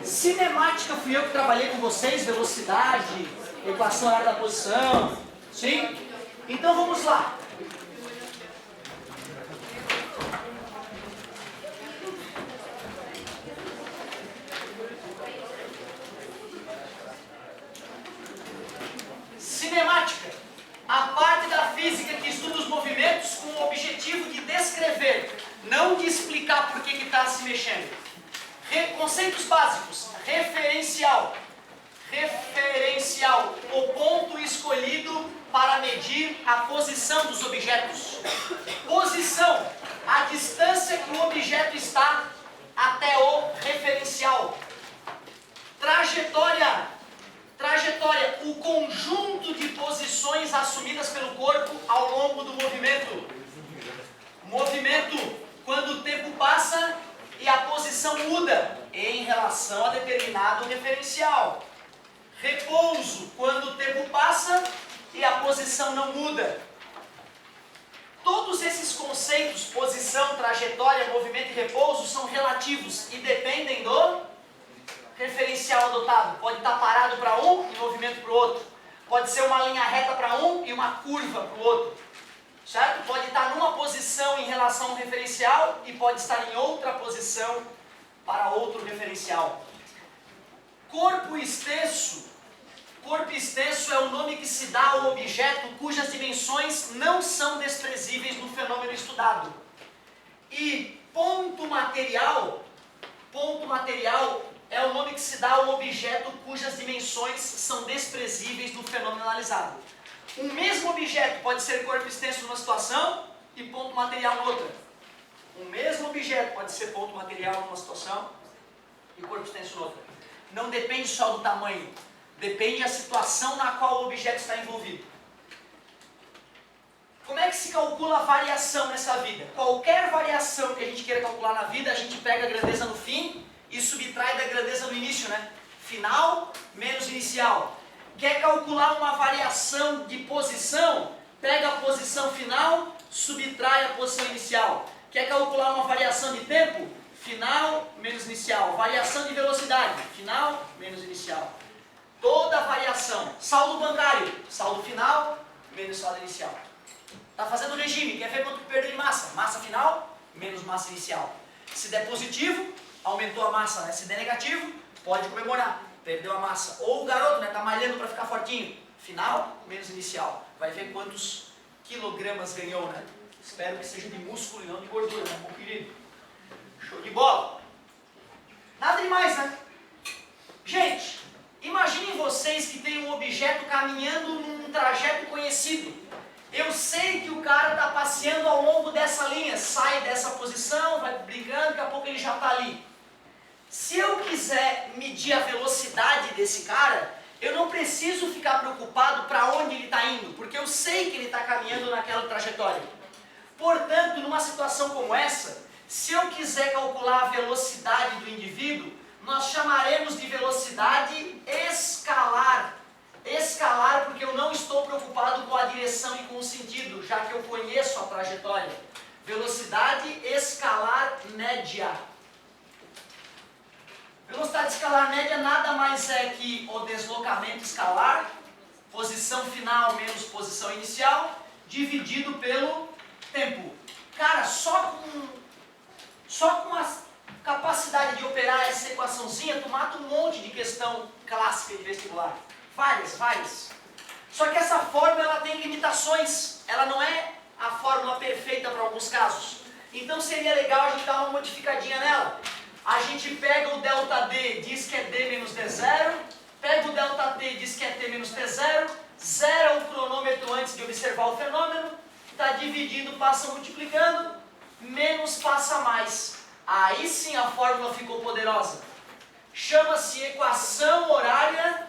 Cinemática fui eu que trabalhei com vocês, velocidade, equação horária da posição, sim? Então vamos lá. Cinemática, a parte da física que estuda os movimentos com o objetivo de descrever, não de explicar por que está se mexendo. Conceitos básicos: referencial. Referencial, o ponto escolhido para medir a posição dos objetos. Posição, a distância que o objeto está até o referencial. Trajetória, trajetória, o conjunto de posições assumidas pelo corpo ao longo do movimento. Movimento, quando o tempo passa e a posição muda em relação a determinado referencial. Repouso, quando o tempo passa e a posição não muda. Todos esses conceitos, posição, trajetória, movimento e repouso, são relativos e dependem do referencial adotado. Pode estar parado para um e movimento para o outro. Pode ser uma linha reta para um e uma curva para o outro. Certo? Pode estar numa posição em relação ao referencial e pode estar em outra posição para outro referencial. Corpo extenso. Corpo extenso é o nome que se dá ao objeto cujas dimensões não são desprezíveis no fenômeno estudado. E ponto material é o nome que se dá ao objeto cujas dimensões são desprezíveis no fenômeno analisado. Um mesmo objeto pode ser corpo extenso numa situação e ponto material noutra. Um mesmo objeto pode ser ponto material numa situação e corpo extenso noutra. Não depende só do tamanho, depende da situação na qual o objeto está envolvido. Como é que se calcula a variação nessa vida? Qualquer variação que a gente queira calcular na vida, a gente pega a grandeza no fim e subtrai da grandeza no início, né? Final menos inicial. Quer calcular uma variação de posição? Pega a posição final, subtrai a posição inicial. Quer calcular uma variação de tempo? Final menos inicial. Variação de velocidade? Final menos inicial. Toda variação. Saldo bancário? Saldo final menos saldo inicial. Está fazendo regime, quer ver quanto perdeu de massa? Massa final menos massa inicial. Se der positivo, aumentou a massa, né? Se der negativo, pode comemorar. Perdeu a massa. Ou o garoto, né, tá malhando para ficar fortinho. Final menos inicial. Vai ver quantos quilogramas ganhou, né? Espero que seja de músculo e não de gordura, né, meu querido? Show de bola. Nada demais, né? Gente, imaginem vocês que tem um objeto caminhando num trajeto conhecido. Eu sei que o cara está passeando ao longo dessa linha. Sai dessa posição, vai brincando, daqui a pouco ele já está ali. Se eu quiser medir a velocidade desse cara, eu não preciso ficar preocupado para onde ele está indo, porque eu sei que ele está caminhando naquela trajetória. Portanto, numa situação como essa, se eu quiser calcular a velocidade do indivíduo, nós chamaremos de velocidade escalar. Escalar porque eu não estou preocupado com a direção e com o sentido, já que eu conheço a trajetória. Velocidade escalar média. Velocidade escalar média nada mais é que o deslocamento escalar, posição final menos posição inicial, dividido pelo tempo. Cara, só com a capacidade de operar essa equaçãozinha, tu mata um monte de questão clássica de vestibular. Várias. Só que essa fórmula ela tem limitações, ela não é a fórmula perfeita para alguns casos. Então seria legal a gente dar uma modificadinha nela. A gente pega o ΔD, diz que é D menos D0, pega o ΔT, diz que é T menos T0, zera o cronômetro antes de observar o fenômeno, está dividindo, passa multiplicando, menos passa mais. Aí sim a fórmula ficou poderosa. Chama-se equação horária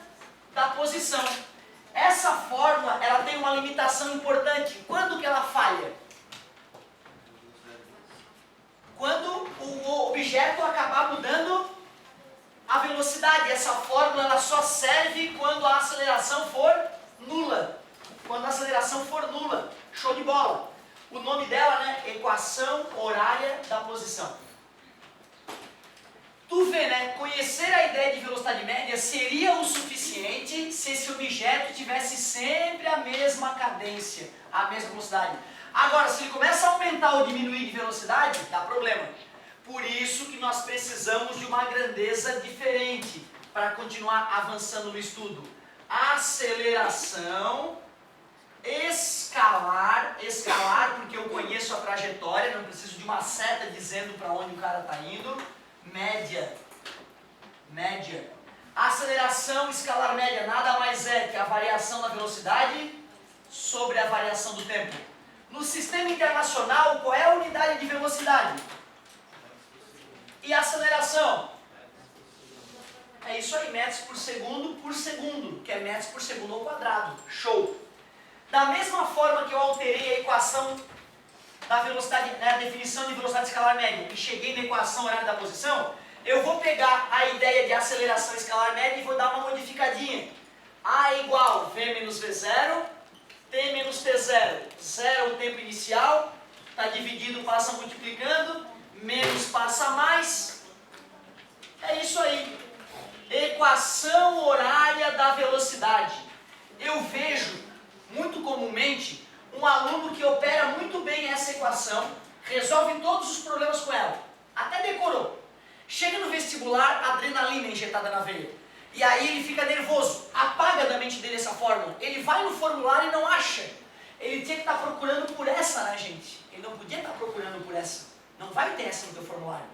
da posição. Essa fórmula ela tem uma limitação importante. Quando que ela falha? Quando o objeto acabar mudando a velocidade. Essa fórmula ela só serve quando a aceleração for nula. Quando a aceleração for nula. Show de bola. O nome dela, né? Equação horária da posição. Tu vê, né? Conhecer a ideia de velocidade média seria o suficiente se esse objeto tivesse sempre a mesma cadência, a mesma velocidade. Agora, se ele começa a aumentar ou diminuir de velocidade, dá problema. Por isso que nós precisamos de uma grandeza diferente para continuar avançando no estudo. Aceleração, escalar porque eu conheço a trajetória, não preciso de uma seta dizendo para onde o cara está indo. Média. Aceleração escalar média nada mais é que a variação da velocidade sobre a variação do tempo. No sistema internacional, qual é a unidade de velocidade? E a aceleração? É isso aí, metros por segundo, que é metros por segundo ao quadrado. Show! Da mesma forma que eu alterei a equação da velocidade, né, a definição de velocidade escalar média, e cheguei na equação horária da posição, eu vou pegar a ideia de aceleração escalar média e vou dar uma modificadinha. A igual V menos V0, T menos T0. 0 o tempo inicial, está dividido, passa multiplicando, menos passa mais. É isso aí. Equação horária da velocidade. Eu vejo, muito comumente, um aluno que opera muito bem essa equação, resolve todos os problemas com ela, até decorou. Chega no vestibular, adrenalina injetada na veia. E aí ele fica nervoso, apaga da mente dele essa fórmula. Ele vai no formulário e não acha. Ele tinha que estar procurando por essa, né, gente? Ele não podia estar procurando por essa. Não vai ter essa no teu formulário.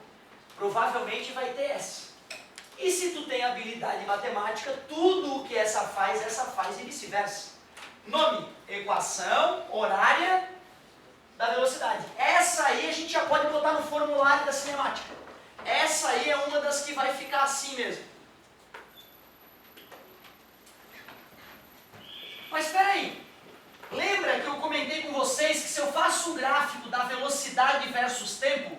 Provavelmente vai ter essa. E se tu tem habilidade matemática, tudo o que essa faz e vice-versa. Nome, equação horária da velocidade. Essa aí a gente já pode botar no formulário da cinemática. Essa aí é uma das que vai ficar assim mesmo. Mas espera aí. Lembra que eu comentei com vocês que se eu faço um gráfico da velocidade versus tempo,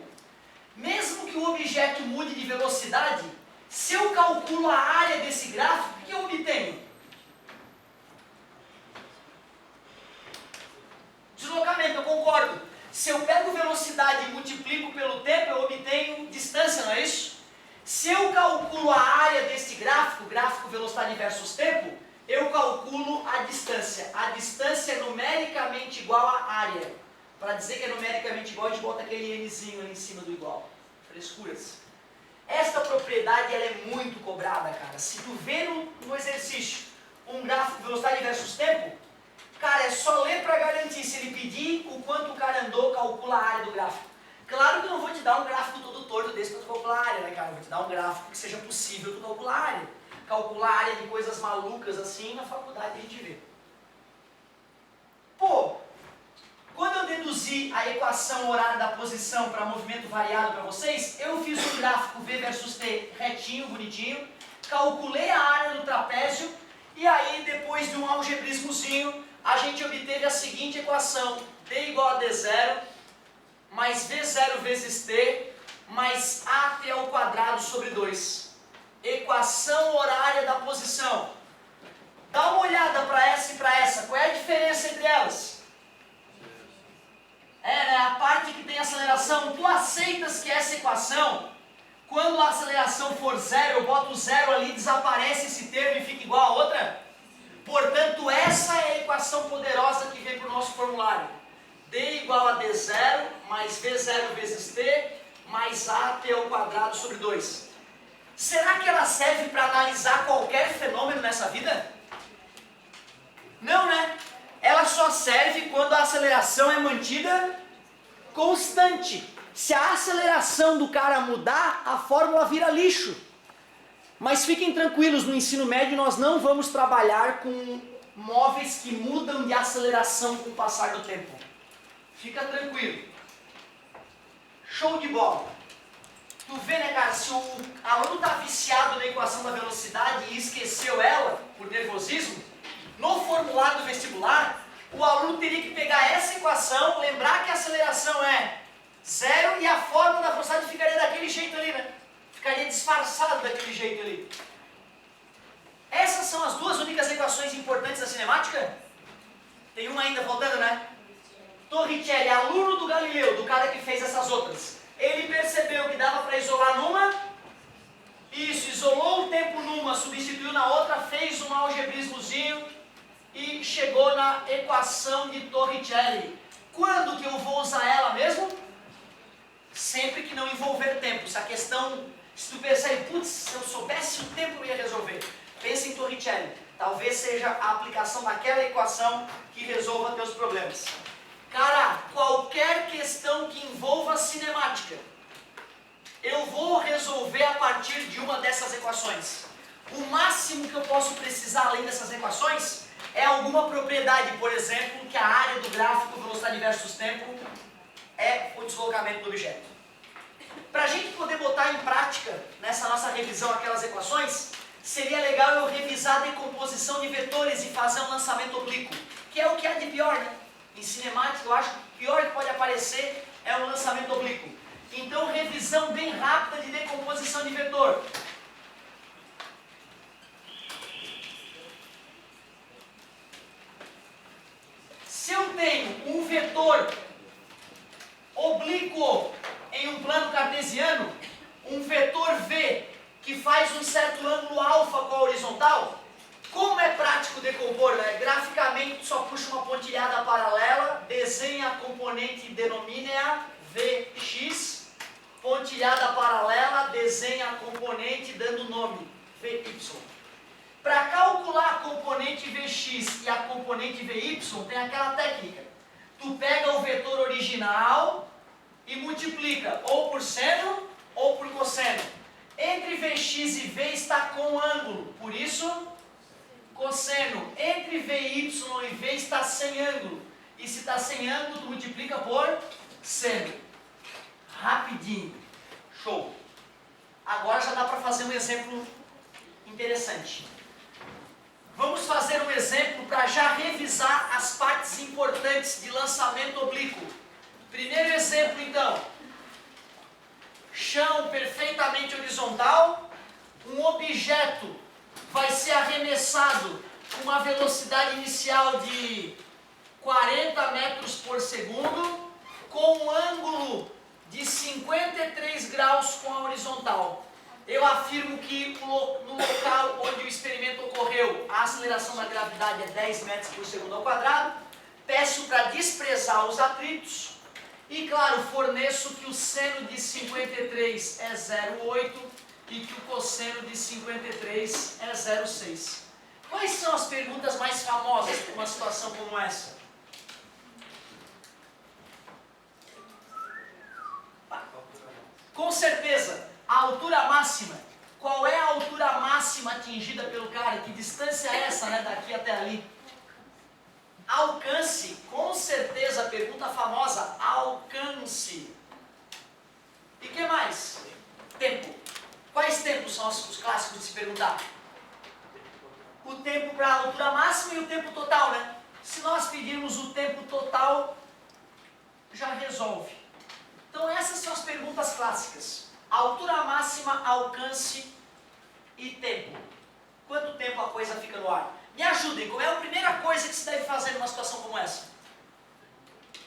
mesmo que o objeto mude de velocidade, se eu calculo a área desse gráfico, o que eu obtenho? Deslocamento, eu concordo. Se eu pego velocidade e multiplico pelo tempo, eu obtenho distância, não é isso? Se eu calculo a área desse gráfico, gráfico velocidade versus tempo, eu calculo a distância. A distância é numericamente igual à área. Para dizer que é numericamente igual, a gente bota aquele nzinho ali em cima do igual. Frescuras. Esta propriedade ela é muito cobrada, cara. Se tu vê no exercício um gráfico velocidade versus tempo, cara, é só ler para garantir. Se ele pedir o quanto o cara andou, calcula a área do gráfico. Claro que eu não vou te dar um gráfico todo torto desse para tu calcular a área, né, cara? Eu vou te dar um gráfico que seja possível tu calcular a área. Calcular a área de coisas malucas assim, na faculdade a gente vê. Pô, quando eu deduzi a equação horária da posição para movimento variado para vocês, eu fiz um gráfico V versus T retinho, bonitinho, calculei a área do trapézio e aí depois de um algebrismozinho, a gente obteve a seguinte equação: D igual a D0 mais V0 vezes T mais AT ao quadrado sobre 2. Equação horária da posição. Dá uma olhada para essa e para essa. Qual é a diferença entre elas? Né, a parte que tem aceleração. Tu aceitas que essa equação, quando a aceleração for zero, eu boto o zero ali, desaparece esse termo e fica igual a outra? Portanto, essa é a equação poderosa que vem para o nosso formulário. D igual a D0 mais V0 vezes T mais AT ao quadrado sobre 2. Será que ela serve para analisar qualquer fenômeno nessa vida? Não, né? Ela só serve quando a aceleração é mantida constante. Se a aceleração do cara mudar, a fórmula vira lixo. Mas fiquem tranquilos, no ensino médio nós não vamos trabalhar com móveis que mudam de aceleração com o passar do tempo. Fica tranquilo. Show de bola. Tu vê, né, cara, se o aluno está viciado na equação da velocidade e esqueceu ela por nervosismo, no formulário do vestibular, o aluno teria que pegar essa equação, lembrar que a aceleração é zero e a fórmula da velocidade ficaria daquele jeito ali, né? Ficaria disfarçado daquele jeito ali. Essas são as duas únicas equações importantes da cinemática? Tem uma ainda faltando, né? Torricelli, aluno do Galileu, do cara que fez essas outras. Ele percebeu que dava para isolar numa isolou o tempo numa, substituiu na outra, fez um algebrismozinho e chegou na equação de Torricelli. Quando que eu vou usar ela mesmo? Sempre que não envolver tempo. Se a questão, se tu pensar em, putz, se eu soubesse o tempo eu ia resolver. Pensa em Torricelli. Talvez seja a aplicação daquela equação que resolva teus problemas. Cara, qualquer questão que envolva cinemática, eu vou resolver a partir de uma dessas equações. O máximo que eu posso precisar além dessas equações é alguma propriedade, por exemplo, que a área do gráfico, velocidade versus tempo, é o deslocamento do objeto. Para a gente poder botar em prática, nessa nossa revisão, aquelas equações, seria legal eu revisar a decomposição de vetores e fazer um lançamento oblíquo, que é o que há de pior, né? Em cinemática, eu acho que o pior que pode aparecer é um lançamento oblíquo. Então, revisão bem rápida de decomposição de vetor. Se eu tenho um vetor oblíquo em um plano cartesiano, um vetor V que faz um certo ângulo alfa com a horizontal, como é prático decompor, né? Graficamente só puxa uma pontilhada paralela, desenha a componente e denomina-a Vx, pontilhada paralela, desenha a componente dando nome Vy. Para calcular a componente Vx e a componente Vy, tem aquela técnica. Tu pega o vetor original e multiplica ou por seno ou por cosseno. Entre Vx e V está com ângulo, por isso, cosseno. Entre Vy e V está sem ângulo. E se está sem ângulo, tu multiplica por seno. Rapidinho. Show. Agora já dá para fazer um exemplo interessante. Vamos fazer um exemplo para já revisar as partes importantes de lançamento oblíquo. Primeiro exemplo, então. Chão perfeitamente horizontal. Um objeto vai ser arremessado com uma velocidade inicial de 40 metros por segundo, com um ângulo de 53 graus com a horizontal. Eu afirmo que no local onde o experimento ocorreu, a aceleração da gravidade é 10 metros por segundo ao quadrado. Peço para desprezar os atritos. E, claro, forneço que o seno de 53 é 0,8 e que o cosseno de 53 é 0,6. Quais são as perguntas mais famosas para uma situação como essa? Com certeza, a altura máxima. Qual é a altura máxima atingida pelo cara? Que distância é essa, né, daqui até ali? Alcance, com certeza, pergunta famosa, alcance. E que mais? Tempo. Quais tempos são os clássicos de se perguntar? O tempo para a altura máxima e o tempo total, né? Se nós pedirmos o tempo total, já resolve. Então essas são as perguntas clássicas. Altura máxima, alcance e tempo. Quanto tempo a coisa fica no ar? Me ajudem, qual é a primeira coisa que se deve fazer numa situação como essa?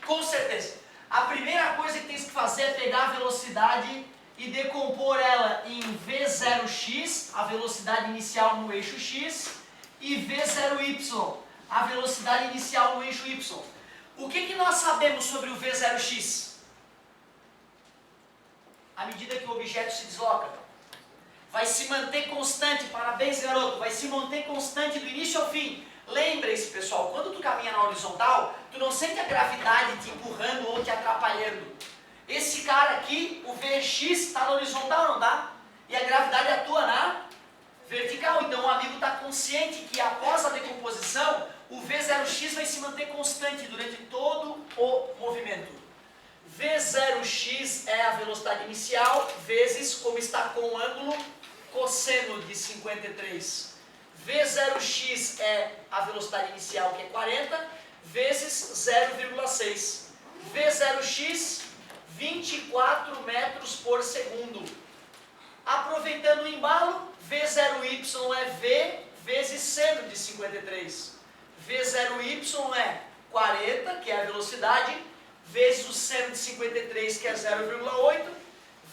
Com certeza. A primeira coisa que tem que fazer é pegar a velocidade e decompor ela em V0x, a velocidade inicial no eixo x, e V0y, a velocidade inicial no eixo y. O que nós sabemos sobre o V0x? À medida que o objeto se desloca, vai se manter constante, parabéns garoto, vai se manter constante do início ao fim. Lembre-se pessoal, quando tu caminha na horizontal, tu não sente a gravidade te empurrando ou te atrapalhando. Esse cara aqui, o Vx, está na horizontal, não tá? E a gravidade atua na vertical. Então o amigo está consciente que após a decomposição, o V0x vai se manter constante durante todo o movimento. V0x é a velocidade inicial, vezes, como está com o ângulo, cosseno de 53. V0x é a velocidade inicial, que é 40, vezes 0,6. V0x, 24 metros por segundo. Aproveitando o embalo, V0y é V vezes seno de 53. V0y é 40, que é a velocidade, vezes o seno de 53, que é 0,8,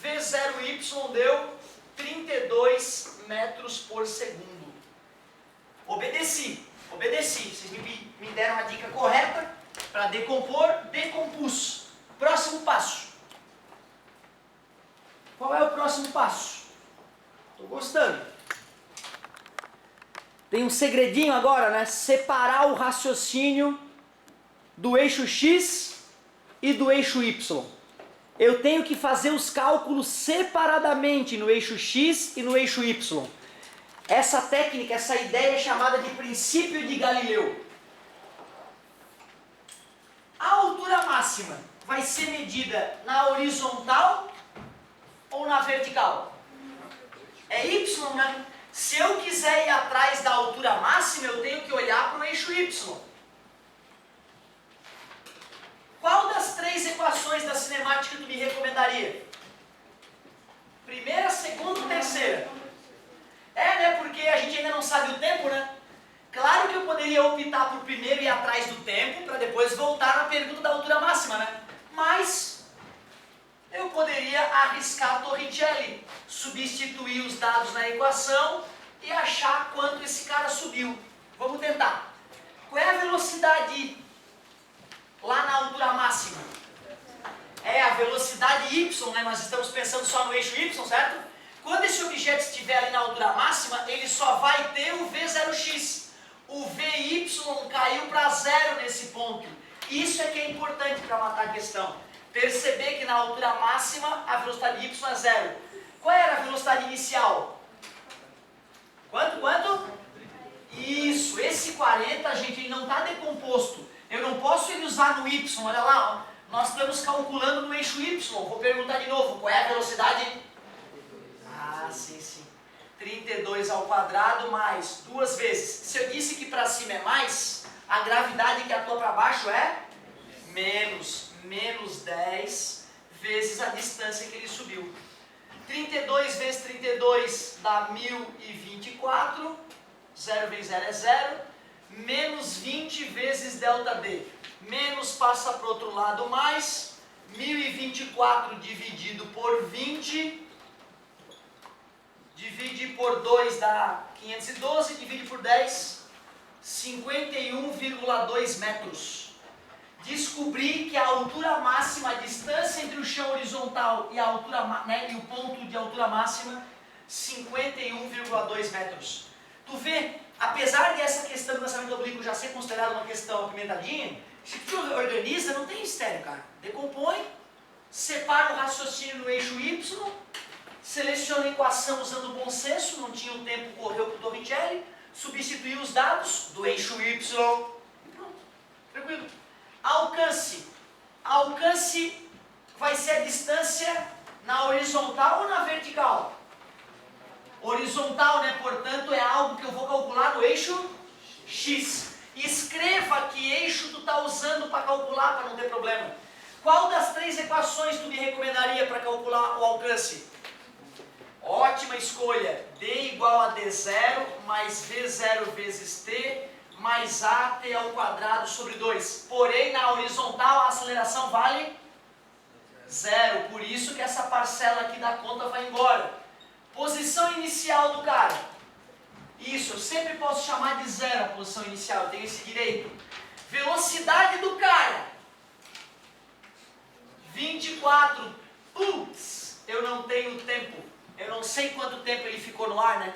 V0y deu 32 metros por segundo. Obedeci. Vocês me deram a dica correta para decompor, decompus. Próximo passo. Qual é o próximo passo? Estou gostando. Tem um segredinho agora, né? Separar o raciocínio do eixo X e do eixo Y. Eu tenho que fazer os cálculos separadamente no eixo X e no eixo Y. Essa técnica, essa ideia é chamada de princípio de Galileu. A altura máxima vai ser medida na horizontal ou na vertical? É Y, né? Se eu quiser ir atrás da altura máxima, eu tenho que olhar para o eixo Y. Qual das 3 equações da cinemática tu me recomendaria? Primeira, segunda ou terceira? Né? Porque a gente ainda não sabe o tempo, né? Claro que eu poderia optar por primeiro ir atrás do tempo, para depois voltar na pergunta da altura máxima, né? Mas eu poderia arriscar Torricelli, substituir os dados na equação e achar quanto esse cara subiu. Vamos tentar. Qual é a velocidade lá na altura máxima? É a velocidade y, né? Nós estamos pensando só no eixo y, certo? Quando esse objeto estiver ali na altura máxima, ele só vai ter o v0x. O vy caiu para zero nesse ponto. Isso é que é importante para matar a questão. Perceber que na altura máxima a velocidade y é zero. Qual era a velocidade inicial? Quanto? Isso, esse 40, gente, ele não está decomposto. Eu não posso ele usar no y, olha lá, ó. Nós estamos calculando no eixo y. Vou perguntar de novo, qual é a velocidade? Ah, sim. 32 ao quadrado mais 2 vezes. Se eu disse que para cima é mais, a gravidade que atua para baixo é menos 10 vezes a distância que ele subiu. 32 vezes 32 dá 1024, 0 vezes 0 é 0, menos 20 vezes ΔD. Menos passa para o outro lado mais, 1024 dividido por 20, divide por 2 dá 512, divide por 10, 51,2 metros. Descobri que a altura máxima, a distância entre o chão horizontal e a altura, né, e o ponto de altura máxima, 51,2 metros. Tu vê, apesar dessa questão do lançamento oblíquo já ser considerada uma questão apimentadinha, se tu organiza, não tem mistério, cara. Decompõe, separa o raciocínio no eixo Y, seleciona a equação usando o bom senso, não tinha o tempo, correu para o Torricelli, substituiu os dados do eixo Y e pronto, tranquilo. Alcance. Alcance vai ser a distância na horizontal ou na vertical? Horizontal, né? Portanto, é algo que eu vou calcular no eixo X. Escreva que eixo tu está usando para calcular, para não ter problema. Qual das 3 equações tu me recomendaria para calcular o alcance? Ótima escolha. D igual a D0 mais V0 vezes T mais AT ao quadrado sobre 2. Porém, na horizontal a aceleração vale 0. Por isso que essa parcela aqui da conta vai embora. Posição inicial do cara. Isso, eu sempre posso chamar de 0 a posição inicial, eu tenho esse direito. Velocidade do cara. 24. Putz, eu não tenho tempo. Eu não sei quanto tempo ele ficou no ar, né?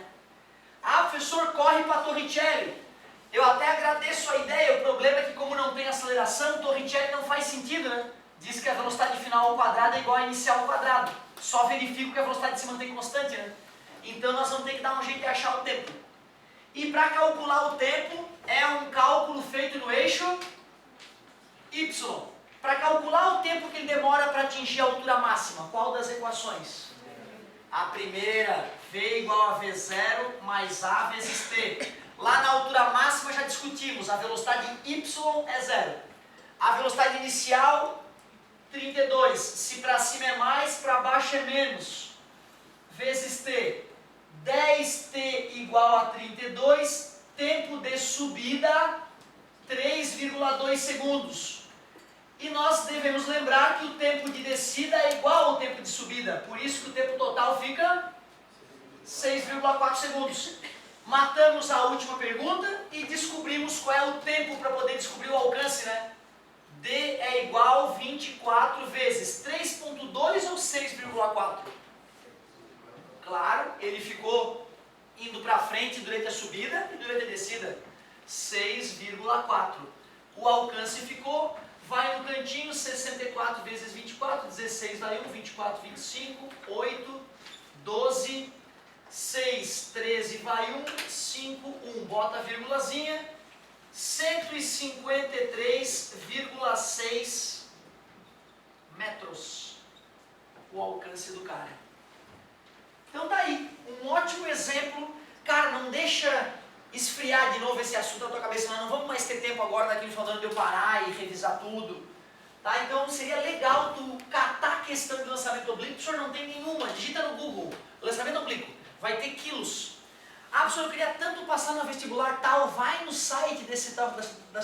Ah, professor, corre para Torricelli. Eu até agradeço a ideia, o problema é que como não tem aceleração, Torricelli não faz sentido, né? Diz que a velocidade final ao quadrado é igual a inicial ao quadrado. Só verifico que a velocidade se mantém constante, né? Então nós vamos ter que dar um jeito de achar o tempo. E para calcular o tempo, é um cálculo feito no eixo Y. Para calcular o tempo que ele demora para atingir a altura máxima, qual das equações? A primeira, V igual a V0 mais A vezes T. Lá na altura máxima já discutimos, a velocidade Y é 0. A velocidade inicial, 32. Se para cima é mais, para baixo é menos. Vezes T. 10T igual a 32. Tempo de subida, 3,2 segundos. E nós devemos lembrar que o tempo de descida é igual ao tempo de subida. Por isso que o tempo total fica 6,4 segundos. Matamos a última pergunta e descobrimos qual é o tempo para poder descobrir o alcance, né? D é igual a 24 vezes 3,2 ou 6,4? Claro, ele ficou indo para frente durante a subida e durante a descida. 6,4. O alcance ficou, vai no cantinho, 64 vezes 24, 16 vai 1, 24, 25, 8, 12, 6, 13 vai 1, 5, 1. Bota a vírgulazinha. 153,6 metros. O alcance do cara. Então tá aí, um ótimo exemplo. Cara, não deixa esfriar de novo esse assunto na tua cabeça, não vamos mais ter tempo agora daquele falando de eu parar e revisar tudo. Tá? Então seria legal tu catar a questão de lançamento oblíquo. O senhor não tem nenhuma, digita no Google, lançamento oblíquo, vai ter quilos. Ah, professor, eu queria tanto passar no vestibular tal, vai no site dessa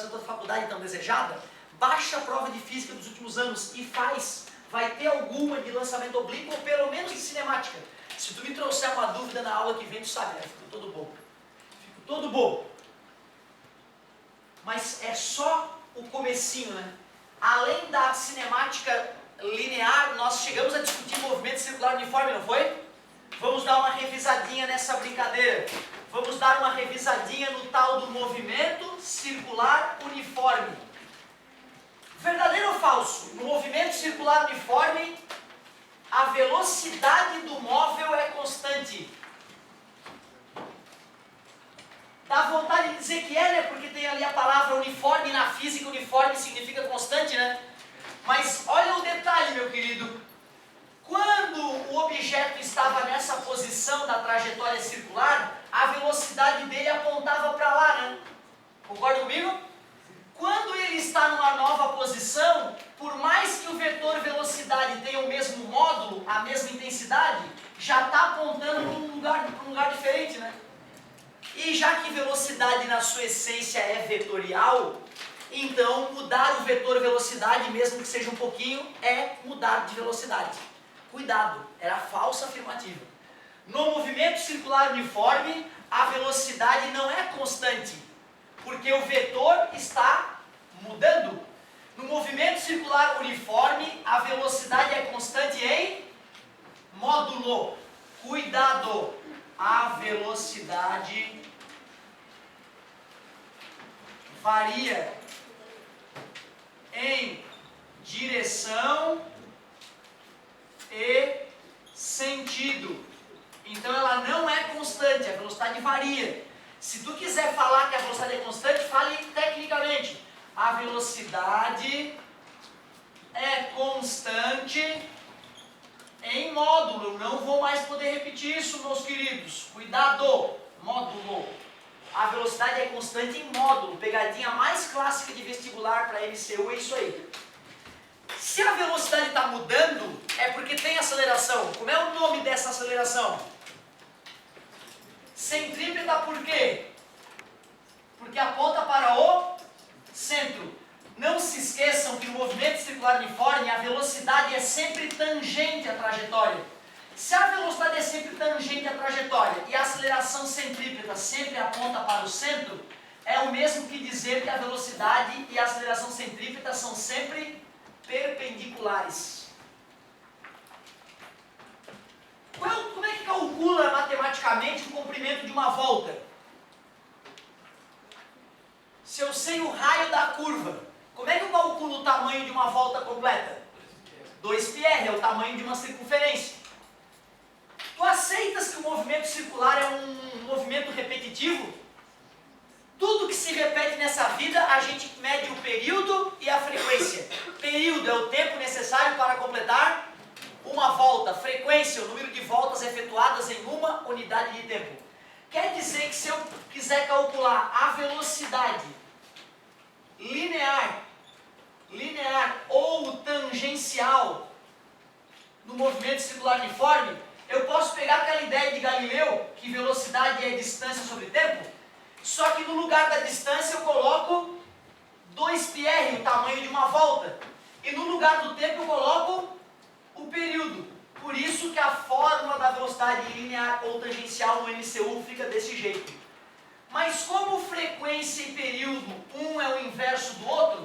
tua faculdade tão desejada, baixa a prova de física dos últimos anos e faz. Vai ter alguma de lançamento oblíquo ou pelo menos de cinemática. Se tu me trouxer uma dúvida na aula que vem, tu sabe, né? Fico todo bobo. Fico todo bobo. Mas é só o comecinho, né? Além da cinemática linear, nós chegamos a discutir movimento circular uniforme, não foi? Vamos dar uma revisadinha nessa brincadeira. Vamos dar uma revisadinha no tal do movimento circular uniforme. Verdadeiro ou falso? No movimento circular uniforme, a velocidade do móvel é constante. Dá vontade de dizer que é, né? Porque tem ali a palavra uniforme, na física uniforme significa constante, né? Mas olha o detalhe, meu querido. Quando o objeto estava nessa posição da trajetória circular, a velocidade dele apontava para lá, né? Concorda comigo? Quando ele está numa nova posição, por mais que o vetor velocidade tenha o mesmo módulo, a mesma intensidade, já está apontando para um lugar diferente, né? E já que velocidade na sua essência é vetorial, então mudar o vetor velocidade, mesmo que seja um pouquinho, é mudar de velocidade. Cuidado, era falsa afirmativa. No movimento circular uniforme, a velocidade não é constante, porque o vetor está mudando. No movimento circular uniforme, a velocidade é constante em módulo. Cuidado, a velocidade varia em direção e sentido. Então ela não é constante, a velocidade varia. Se tu quiser falar que a velocidade é constante, fale tecnicamente. A velocidade é constante em módulo. Eu não vou mais poder repetir isso, meus queridos. Cuidado! Módulo. A velocidade é constante em módulo. Pegadinha mais clássica de vestibular para MCU é isso aí. Se a velocidade está mudando, é porque tem aceleração. Como é o nome dessa aceleração? Centrípeta por quê? Porque aponta para o centro. Não se esqueçam que no movimento circular uniforme a velocidade é sempre tangente à trajetória. Se a velocidade é sempre tangente à trajetória e a aceleração centrípeta sempre aponta para o centro, é o mesmo que dizer que a velocidade e a aceleração centrípeta são sempre perpendiculares. Como é que calcula matematicamente o comprimento de uma volta? Se eu sei o raio da curva, como é que eu calculo o tamanho de uma volta completa? 2πr é o tamanho de uma circunferência. Tu aceitas que o movimento circular é um movimento repetitivo? Tudo que se repete nessa vida, a gente mede o período e a frequência. Período é o tempo necessário para completar uma volta. Frequência, o número de voltas efetuadas em uma unidade de tempo. Quer dizer que se eu quiser calcular a velocidade linear ou tangencial no movimento circular uniforme, eu posso pegar aquela ideia de Galileu, que velocidade é distância sobre tempo, só que no lugar da distância eu coloco 2πr, o tamanho de uma volta, e no lugar do tempo eu coloco o período. Por isso que a fórmula da velocidade linear ou tangencial no MCU fica desse jeito. Mas como frequência e período, um é o inverso do outro,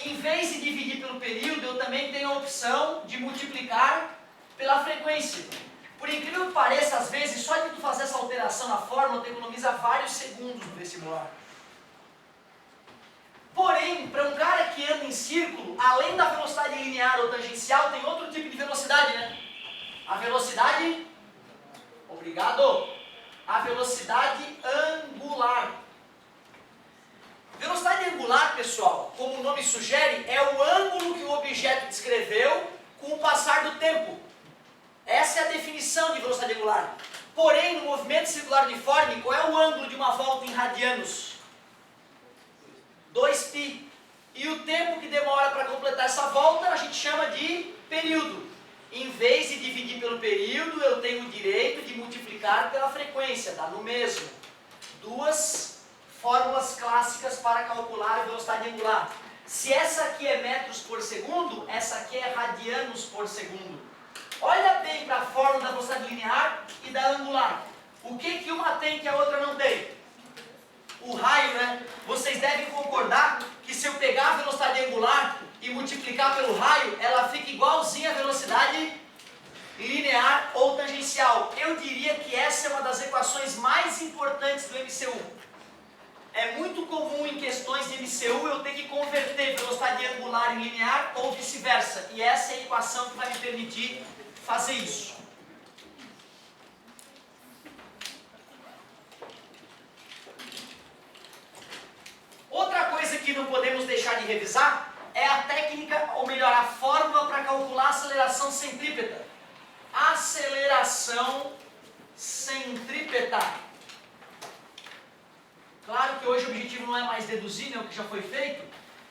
em vez de dividir pelo período, eu também tenho a opção de multiplicar pela frequência. Por incrível que pareça, às vezes, só de tu fazer essa alteração na fórmula, tu economiza vários segundos no vestibular. Porém, para um cara que anda em círculo, além da velocidade linear ou tangencial, tem outro tipo de velocidade, né? A velocidade... Obrigado! A velocidade angular. Velocidade angular, pessoal, como o nome sugere, é o ângulo que o objeto descreveu com o passar do tempo. Essa é a definição de velocidade angular. Porém, no movimento circular uniforme, qual é o ângulo de uma volta em radianos? 2π. E o tempo que demora para completar essa volta, a gente chama de período. Em vez de dividir pelo período, eu tenho o direito de multiplicar pela frequência, dá no mesmo. Duas fórmulas clássicas para calcular a velocidade angular. Se essa aqui é metros por segundo, essa aqui é radianos por segundo. Olha bem para a fórmula da velocidade linear e da angular. O que uma tem que a outra não tem? O raio, né? Vocês devem concordar que se eu pegar a velocidade angular e multiplicar pelo raio, ela fica igualzinha à velocidade linear ou tangencial. Eu diria que essa é uma das equações mais importantes do MCU. É muito comum em questões de MCU eu ter que converter velocidade angular em linear ou vice-versa. E essa é a equação que vai me permitir fazer isso. Outra coisa que não podemos deixar de revisar é a técnica, ou melhor, a fórmula para calcular a aceleração centrípeta. Aceleração centrípeta. Claro que hoje o objetivo não é mais deduzir, né, o que já foi feito.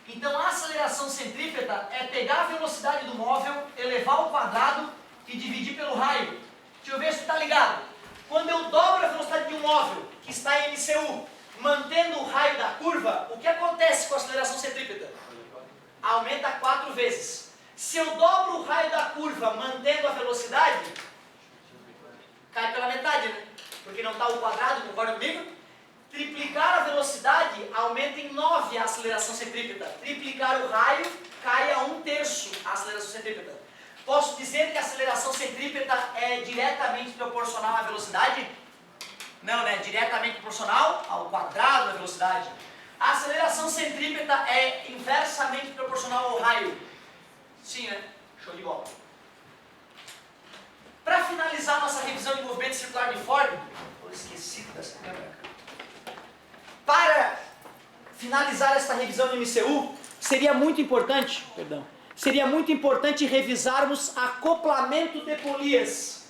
Então a aceleração centrípeta é pegar a velocidade do móvel, elevar ao quadrado e dividir pelo raio. Deixa eu ver se tu está ligado. Quando eu dobro a velocidade de um móvel que está em MCU, mantendo o raio da curva, o que acontece com a aceleração centrípeta? Aumenta 4 vezes. Se eu dobro o raio da curva mantendo a velocidade, cai pela metade, né? Porque não está o quadrado, concorda comigo? Triplicar a velocidade aumenta em 9 a aceleração centrípeta. Triplicar o raio cai a 1/3 a aceleração centrípeta. Posso dizer que a aceleração centrípeta é diretamente proporcional à velocidade? Não, né? Diretamente proporcional ao quadrado da velocidade. A aceleração centrípeta é inversamente proporcional ao raio. Sim, né? Show de bola. Para finalizar nossa revisão de movimento circular uniforme, estou esquecido dessa câmera. Para finalizar esta revisão de MCU, seria muito importante revisarmos acoplamento de polias.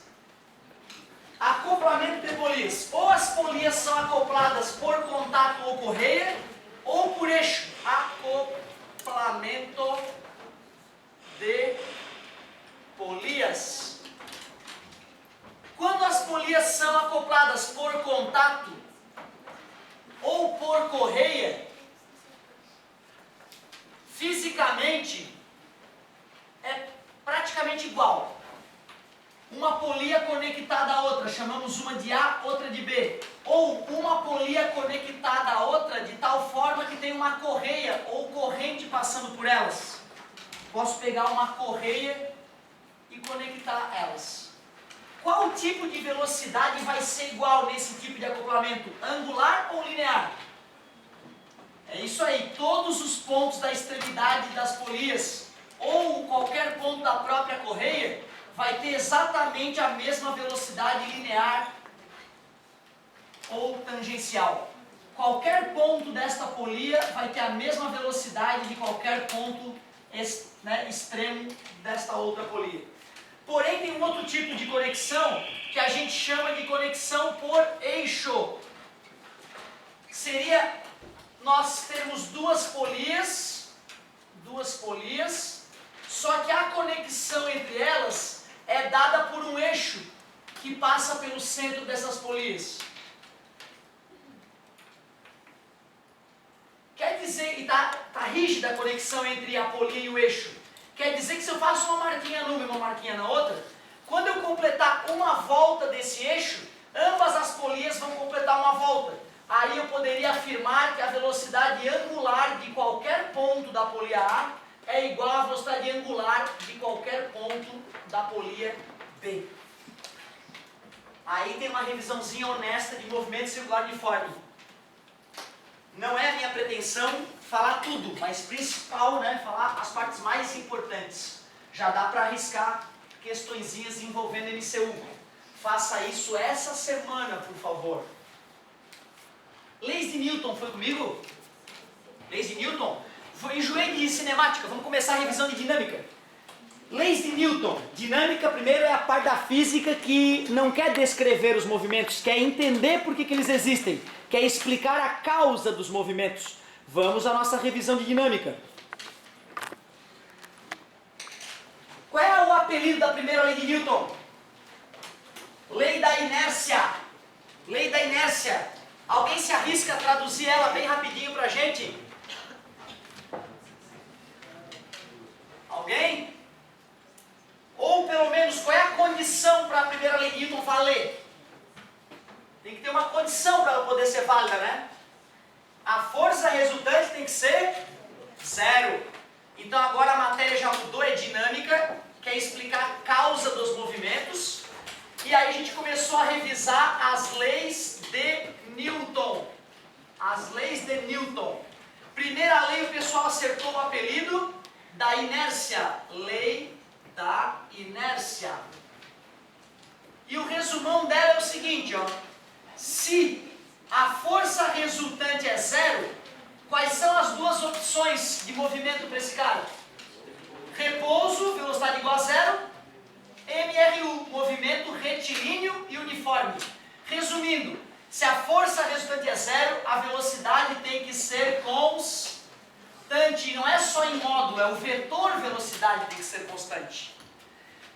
Acoplamento de polias. Ou as polias são acopladas por contato ou correia, ou por eixo. Acoplamento de polias. Quando as polias são acopladas por contato ou por correia, fisicamente é praticamente igual. Uma polia conectada à outra, chamamos uma de A, outra de B. Ou uma polia conectada à outra de tal forma que tem uma correia ou corrente passando por elas. Posso pegar uma correia e conectar elas. Qual tipo de velocidade vai ser igual nesse tipo de acoplamento? Angular ou linear? É isso aí, todos os pontos da extremidade das polias ou qualquer ponto da própria correia vai ter exatamente a mesma velocidade linear ou tangencial. Qualquer ponto desta polia vai ter a mesma velocidade de qualquer ponto extremo desta outra polia. Porém, tem um outro tipo de conexão que a gente chama de conexão por eixo. Seria nós temos duas polias, só que a conexão entre elas é dada por um eixo que passa pelo centro dessas polias. Quer dizer, e tá rígida a conexão entre a polia e o eixo. Quer dizer que se eu faço uma marquinha numa e uma marquinha na outra, Quando eu completar uma volta desse eixo, ambas as polias vão completar uma volta. Aí eu poderia afirmar que a velocidade angular de qualquer ponto da polia A é igual à velocidade angular de qualquer ponto da polia B. Aí tem uma revisãozinha honesta de movimento circular uniforme. Não é a minha pretensão falar tudo, mas principal, né, falar as partes mais importantes. Já dá para arriscar questõezinhas envolvendo MCU. Faça isso essa semana, por favor. Leis de Newton, foi comigo? Leis de Newton? Enjoei de cinemática, vamos começar a revisão de dinâmica. Leis de Newton. Dinâmica, primeiro, é a parte da física que não quer descrever os movimentos, quer entender por que eles existem, quer explicar a causa dos movimentos. Vamos à nossa revisão de dinâmica. Qual é o apelido da primeira lei de Newton? Lei da inércia. Lei da inércia. Alguém se arrisca a traduzir ela bem rapidinho pra gente? Alguém? Ou pelo menos, qual é a condição para a primeira lei de Newton valer? Tem que ter uma condição para ela poder ser válida, né? A força resultante tem que ser zero. Então agora a matéria já mudou, é dinâmica, quer explicar a causa dos movimentos. E aí a gente começou a revisar as leis de Newton. As leis de Newton. Primeira lei, o pessoal acertou o apelido da inércia. Lei da inércia. E o resumão dela é o seguinte, ó. Se a força resultante é zero, quais são as duas opções de movimento para esse cara? Repouso, velocidade igual a zero. MRU, movimento retilíneo e uniforme. Resumindo, se a força resultante é zero, a velocidade tem que ser constante. Não é só em módulo, é o vetor velocidade que tem que ser constante.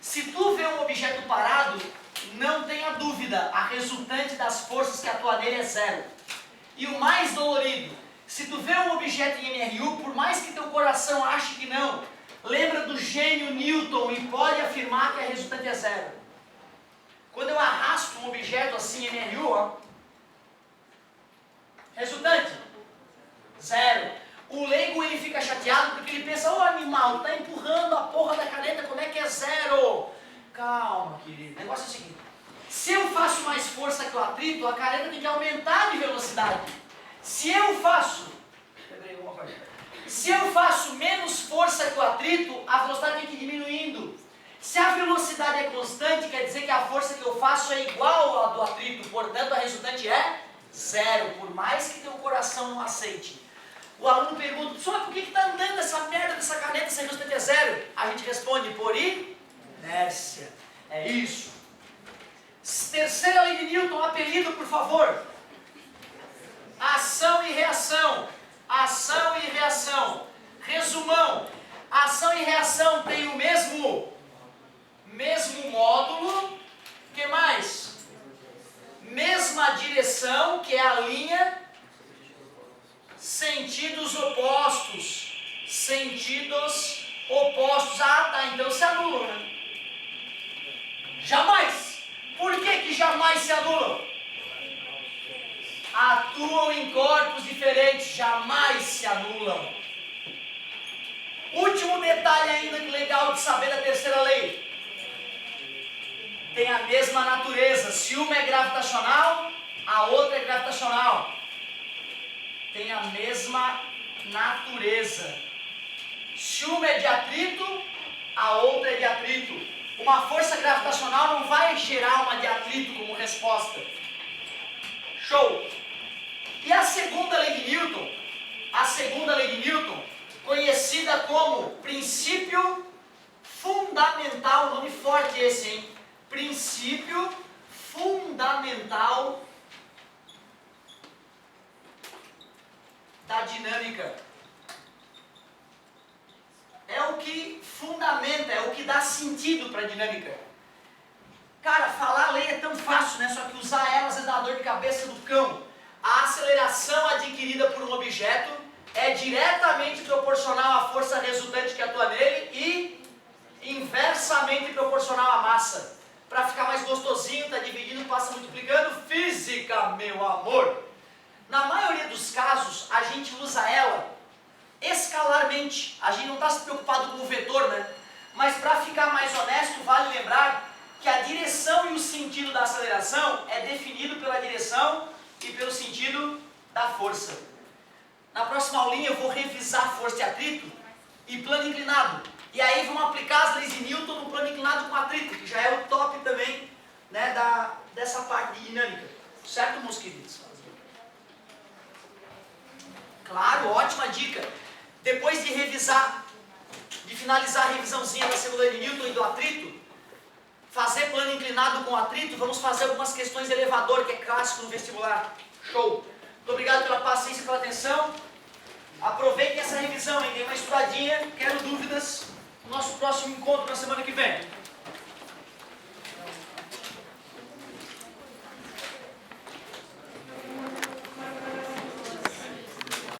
Se tu vê um objeto parado, não tenha dúvida, a resultante das forças que atuam nele é zero. E o mais dolorido, se tu vê um objeto em MRU, por mais que teu coração ache que não, lembra do gênio Newton e pode afirmar que a resultante é zero. Quando eu arrasto um objeto assim em MRU, ó, resultante, zero. O leigo ele fica chateado porque ele pensa, ô animal, tá empurrando a porra da caneta, como é que é zero? Calma, querido, o negócio é o seguinte, se eu faço mais força que o atrito, a caneta tem que aumentar de velocidade. Se eu faço menos força que o atrito, a velocidade tem que ir diminuindo. Se a velocidade é constante, quer dizer que a força que eu faço é igual à do atrito, portanto a resultante é zero, por mais que teu coração não aceite. O aluno pergunta, professor, por que está andando essa merda dessa caneta se a resultante é zero? A gente responde, por inércia. É isso. Terceira lei de Newton, apelido, por favor. Ação e reação. Ação e reação. Resumão. Ação e reação têm o mesmo módulo. O que mais? Mesma direção, que é a linha. Sentidos opostos. Sentidos opostos. Ah, tá. Então se anulam, né? Jamais. Por que jamais se anulam? Atuam em corpos diferentes. Jamais se anulam. Último detalhe ainda que legal de saber da terceira lei. Tem a mesma natureza. Se uma é gravitacional, a outra é gravitacional. Tem a mesma natureza. Se uma é de atrito, a outra é de atrito. Uma força gravitacional não vai gerar uma de atrito como resposta. Show! E a segunda lei de Newton? A segunda lei de Newton, conhecida como princípio fundamental, nome forte esse, hein? Princípio fundamental da dinâmica. É o que fundamenta, é o que dá sentido para a dinâmica. Cara, falar lei é tão fácil, né? Só que usar ela às vezes dá uma dor de cabeça do cão. A aceleração adquirida por um objeto é diretamente proporcional à força resultante que atua nele e inversamente proporcional à massa. para ficar mais gostosinho, tá dividindo, passa multiplicando. Física, meu amor. Na maioria dos casos, a gente usa ela escalarmente. A gente não está se preocupado com o vetor, né? Mas para ficar mais honesto, vale lembrar que a direção e o sentido da aceleração é definido pela direção e pelo sentido da força. Na próxima aulinha eu vou revisar força e atrito e plano inclinado. E aí vamos aplicar as leis de Newton no plano inclinado com atrito, que já é o top também, né, dessa parte de dinâmica. Certo, meus queridos? Claro, ótima dica. Depois de revisar, de finalizar a revisãozinha da segunda lei de Newton e do atrito, fazer plano inclinado com atrito, vamos fazer algumas questões de elevador, que é clássico no vestibular. Show! Muito obrigado pela paciência e pela atenção. Aproveitem essa revisão, hein? Dê uma estudadinha, quero dúvidas no nosso próximo encontro na semana que vem.